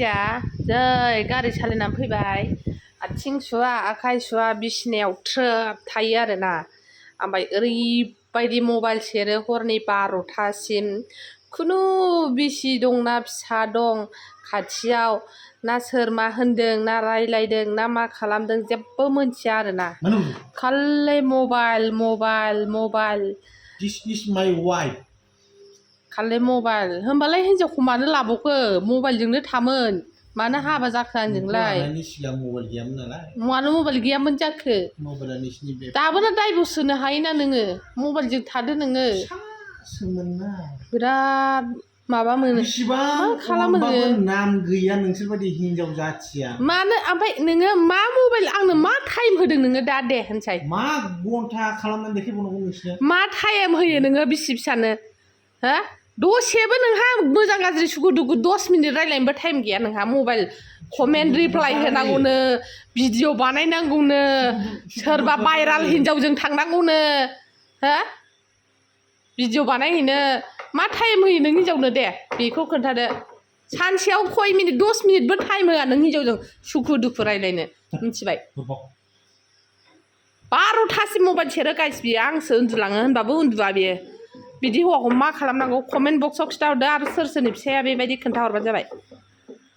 मानसिया जै गारि सालायनानै फैबाय आथिं सुवा आखाइ सुवा बिसिनायाव थ्रोब थायो आरोना ओमफ्राय ओरैबायदि मबाइल सेरो हरनि 12टासिम खुनु बिसि दंना फिसा दं खाथियाव ना सोर मा होनदों ना रायलायदों ना मा खालामदों जेबो मोनथिया आरोना खालि mobile This is my wife. खालि मबाइल होमबालाय हिनजावखौ मानो लाबावखो मबाइलजोंनो थामोन मानो हाबा जाखो आंजोंलाय मानो मबाइल गैयामोन जाखो दाबोनो डाइभर्स होनो हायोना नोङो मबाइलजों थादो नोङो बिराद माबा मोनो मा खालामो नोङो नाम गैया नोंसोरबायदि हिनजाव जाथिया मानो ओमफ्राय नोङो मा मबाइल आंनो मा टाइम होदों नोङो दा दे होनसाय मा घन्टा खालामनानै देखायबावनांगौ नोंसोर मा टाइम होयो नोङो बिसि फिसानो हो दसेबो नोंहा मोजां गाज्रि सुखु दुखु 10 मिनिट रायलायनोबो टाइम गैया नोंहा मबाइल कमेन्ट रिप्लाइ होनांगौनो भिडिअ बानायनांगौनो सोरबा भाइराल हिनजावजों थांनांगौनो हो भिडिअ बानायहैनो मा टाइम होयो नों हिनजावनो दे बेखौ खोन्थादो सानसेयाव खय मिनिट 10 मिनिटबो टाइम होआ नों हिनजावजों सुखु दुखु रायलायनो मिथिबाय 12टासिम मबाइल सेरो गाइस बियो आंसो उन्दुलाङो होनबाबो उन्दुआ बियो बिदि हौवाखौ मा खालामनांगौ कमेन्ट बक्सआव खिथाहरदो आरो सोर सोरनि फिसाया बेबायदि खोन्थाहरबानो जाबाय